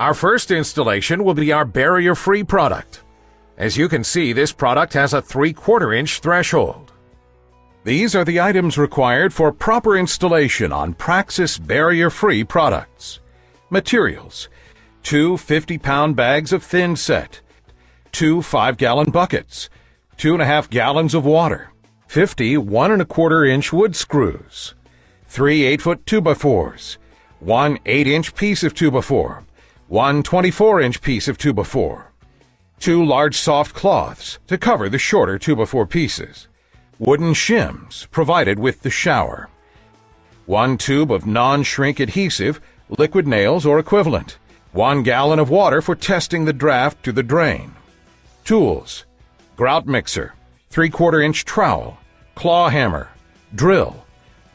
Our first installation will be our barrier-free product. As you can see, this product has a 3/4 inch threshold. These are the items required for proper installation on Praxis barrier-free products. Materials: 2 50-pound bags of thin set, 2 5-gallon buckets, 2.5 gallons of water, 50 1¼ inch wood screws, 3 8-foot 2x4s, 1 8-inch piece of 2x4, 1 24-inch piece of 2x4, 2 large soft cloths to cover the shorter 2x4 pieces, wooden shims provided with the shower, 1 tube of non-shrink adhesive, liquid nails or equivalent, 1 gallon of water for testing the draft to the drain, tools, grout mixer, 3/4 inch trowel, claw hammer, drill,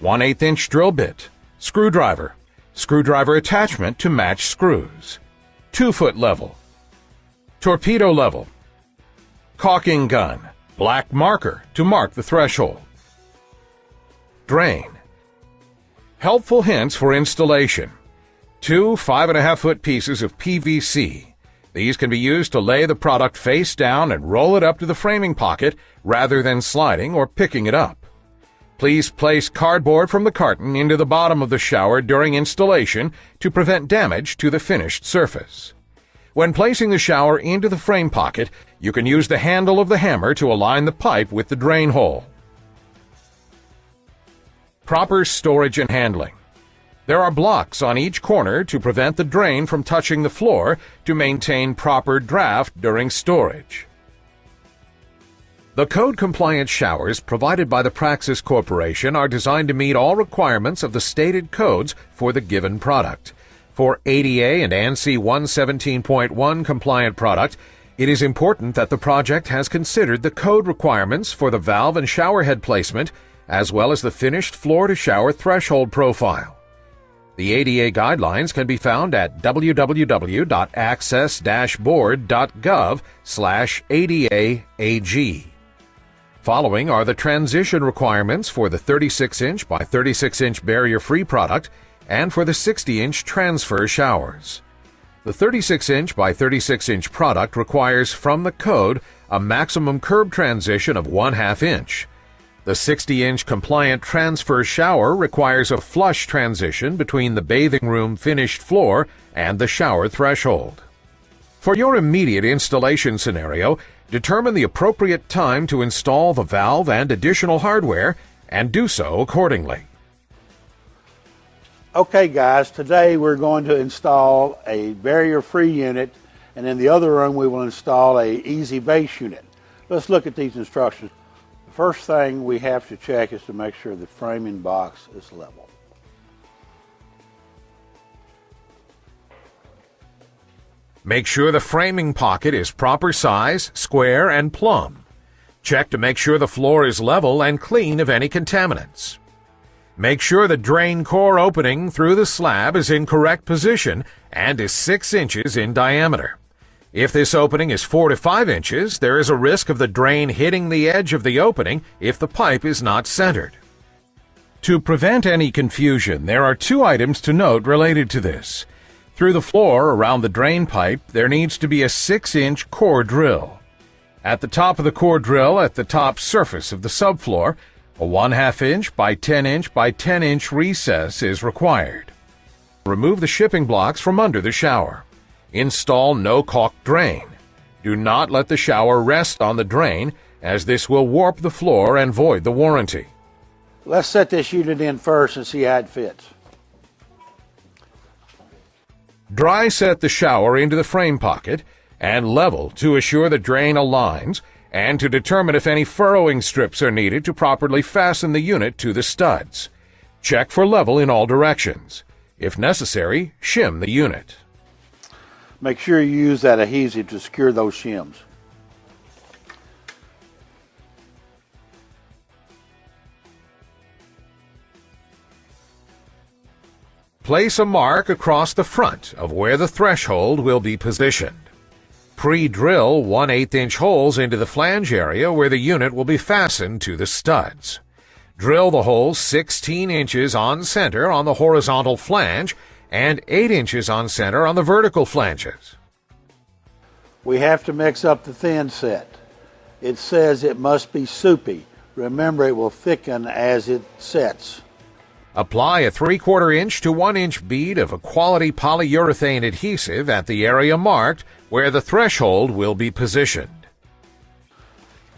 1/8 inch drill bit, screwdriver, screwdriver attachment to match screws, 2-foot level, torpedo level, caulking gun, black marker to mark the threshold. Drain. Helpful hints for installation: 2 5.5-foot pieces of PVC. These can be used to lay the product face down and roll it up to the framing pocket rather than sliding or picking it up. Please place cardboard from the carton into the bottom of the shower during installation to prevent damage to the finished surface. When placing the shower into the frame pocket, you can use the handle of the hammer to align the pipe with the drain hole. Proper storage and handling. There are blocks on each corner to prevent the drain from touching the floor to maintain proper draft during storage. The code-compliant showers provided by the Praxis Corporation are designed to meet all requirements of the stated codes for the given product. For ADA and ANSI 117.1 compliant product, it is important that the project has considered the code requirements for the valve and shower head placement, as well as the finished floor-to-shower threshold profile. The ADA guidelines can be found at www.access-board.gov/ADA-AG. Following are the transition requirements for the 36-inch by 36-inch barrier-free product and for the 60-inch transfer showers. The 36-inch by 36-inch product requires from the code a maximum curb transition of 1/2 inch. The 60-inch compliant transfer shower requires a flush transition between the bathing room finished floor and the shower threshold. For your immediate installation scenario, determine the appropriate time to install the valve and additional hardware, and do so accordingly. Okay guys, today we're going to install a barrier-free unit, and in the other room we will install a easy base unit. Let's look at these instructions. The first thing we have to check is to make sure the framing box is level. Make sure the framing pocket is proper size, square, and plumb. Check to make sure the floor is level and clean of any contaminants. Make sure the drain core opening through the slab is in correct position and is 6 inches in diameter. If this opening is 4 to 5 inches, there is a risk of the drain hitting the edge of the opening if the pipe is not centered. To prevent any confusion, there are 2 items to note related to this. Through the floor around the drain pipe, there needs to be a 6-inch core drill. At the top of the core drill, at the top surface of the subfloor, a 1/2 inch by 10 inch by 10 inch recess is required. Remove the shipping blocks from under the shower. Install no-caulk drain. Do not let the shower rest on the drain, as this will warp the floor and void the warranty. Let's set this unit in first and see how it fits. Dry set the shower into the frame pocket and level to assure the drain aligns and to determine if any furrowing strips are needed to properly fasten the unit to the studs. Check for level in all directions. If necessary, shim the unit. Make sure you use that adhesive to secure those shims. Place a mark across the front of where the threshold will be positioned. Pre-drill 1/8 inch holes into the flange area where the unit will be fastened to the studs. Drill the holes 16 inches on center on the horizontal flange and 8 inches on center on the vertical flanges. We have to mix up the thin set. It says it must be soupy. Remember, it will thicken as it sets. Apply a 3/4 inch to 1 inch bead of a quality polyurethane adhesive at the area marked where the threshold will be positioned.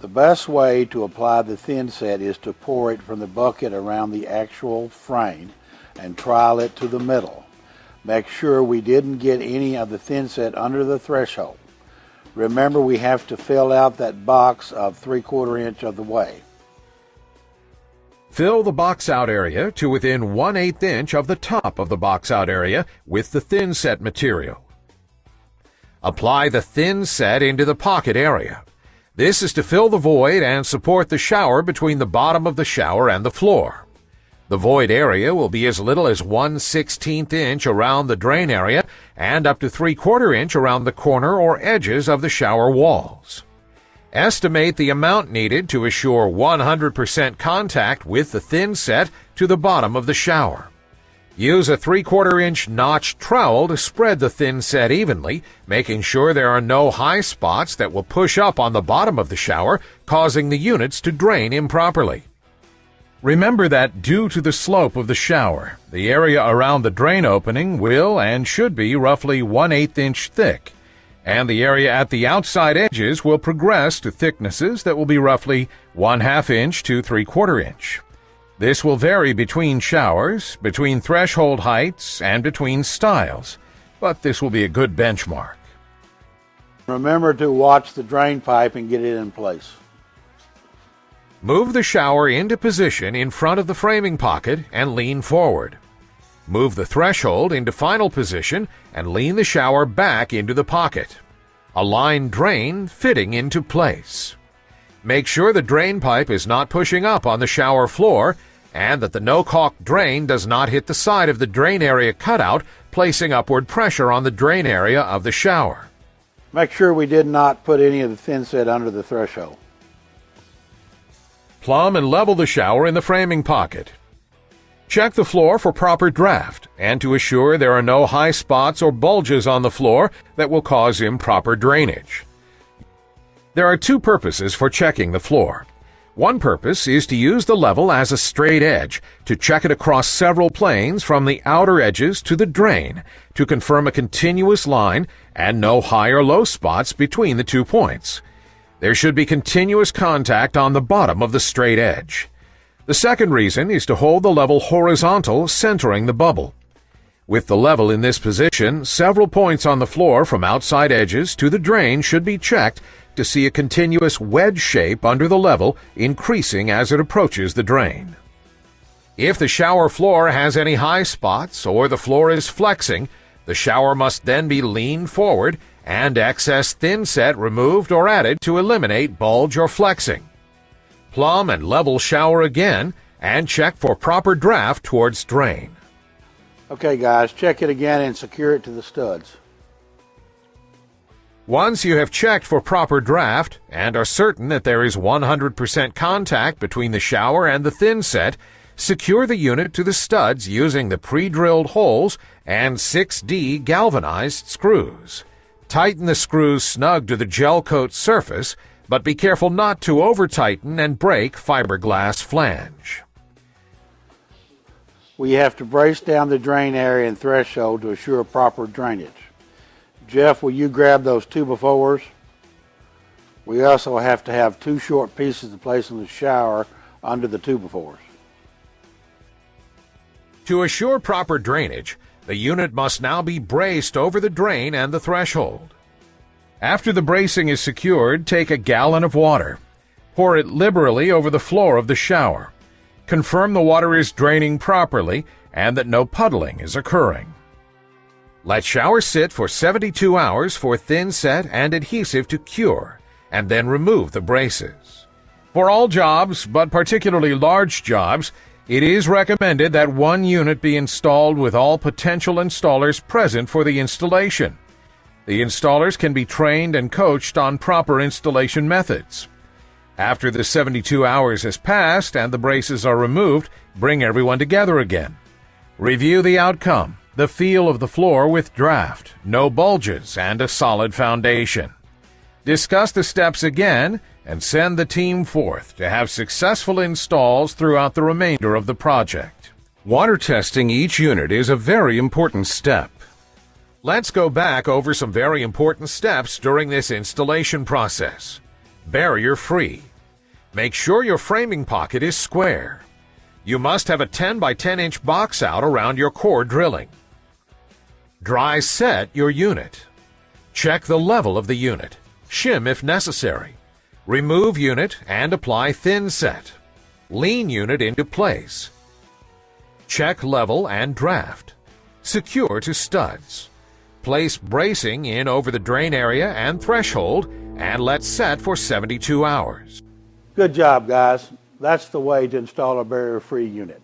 The best way to apply the thin set is to pour it from the bucket around the actual frame and trowel it to the middle. Make sure we didn't get any of the thin set under the threshold. Remember, we have to fill out that box of 3/4 inch of the way. Fill the box out area to within 1/8 inch of the top of the box out area with the thin set material. Apply the thin set into the pocket area. This is to fill the void and support the shower between the bottom of the shower and the floor. The void area will be as little as 1/16 inch around the drain area and up to 3/4 inch around the corner or edges of the shower walls. Estimate the amount needed to assure 100% contact with the thin set to the bottom of the shower. Use a 3/4 inch notched trowel to spread the thin set evenly, making sure there are no high spots that will push up on the bottom of the shower, causing the units to drain improperly. Remember that due to the slope of the shower, the area around the drain opening will and should be roughly 1/8 inch thick, and the area at the outside edges will progress to thicknesses that will be roughly 1/2 inch to 3/4 inch. This will vary between showers, between threshold heights, and between styles, but this will be a good benchmark. Remember to watch the drain pipe and get it in place. Move the shower into position in front of the framing pocket and lean forward. Move the threshold into final position and lean the shower back into the pocket. Align drain fitting into place. Make sure the drain pipe is not pushing up on the shower floor and that the no-caulk drain does not hit the side of the drain area cutout, placing upward pressure on the drain area of the shower. Make sure we did not put any of the thin set under the threshold. Plumb and level the shower in the framing pocket. Check the floor for proper draft and to assure there are no high spots or bulges on the floor that will cause improper drainage. There are two purposes for checking the floor. One purpose is to use the level as a straight edge to check it across several planes from the outer edges to the drain to confirm a continuous line and no high or low spots between the 2 points. There should be continuous contact on the bottom of the straight edge. The second reason is to hold the level horizontal, centering the bubble. With the level in this position, several points on the floor from outside edges to the drain should be checked to see a continuous wedge shape under the level, increasing as it approaches the drain. If the shower floor has any high spots or the floor is flexing, the shower must then be leaned forward and excess thin set removed or added to eliminate bulge or flexing. Plumb and level shower again and check for proper draft towards drain. Okay guys, check it again and secure it to the studs. Once you have checked for proper draft and are certain that there is 100% contact between the shower and the thin set, secure the unit to the studs using the pre-drilled holes and 6D galvanized screws. Tighten the screws snug to the gel coat surface, but be careful not to over-tighten and break fiberglass flange. We have to brace down the drain area and threshold to assure proper drainage. Jeff, will you grab those 2x4s? We also have to have 2 short pieces to place in the shower under the 2x4s. To assure proper drainage, the unit must now be braced over the drain and the threshold. After the bracing is secured, take a gallon of water. Pour it liberally over the floor of the shower. Confirm the water is draining properly and that no puddling is occurring. Let shower sit for 72 hours for thin set and adhesive to cure, and then remove the braces. For all jobs, but particularly large jobs, it is recommended that one unit be installed with all potential installers present for the installation. The installers can be trained and coached on proper installation methods. After the 72 hours has passed and the braces are removed, bring everyone together again. Review the outcome, the feel of the floor with draft, no bulges, and a solid foundation. Discuss the steps again and send the team forth to have successful installs throughout the remainder of the project. Water testing each unit is a very important step. Let's go back over some very important steps during this installation process. Barrier-free. Make sure your framing pocket is square. You must have a 10 by 10 inch box out around your core drilling. Dry set your unit. Check the level of the unit. Shim if necessary. Remove unit and apply thin set. Lean unit into place. Check level and draft. Secure to studs. Place bracing in over the drain area and threshold and let set for 72 hours. Good job, guys. That's the way to install a barrier-free unit.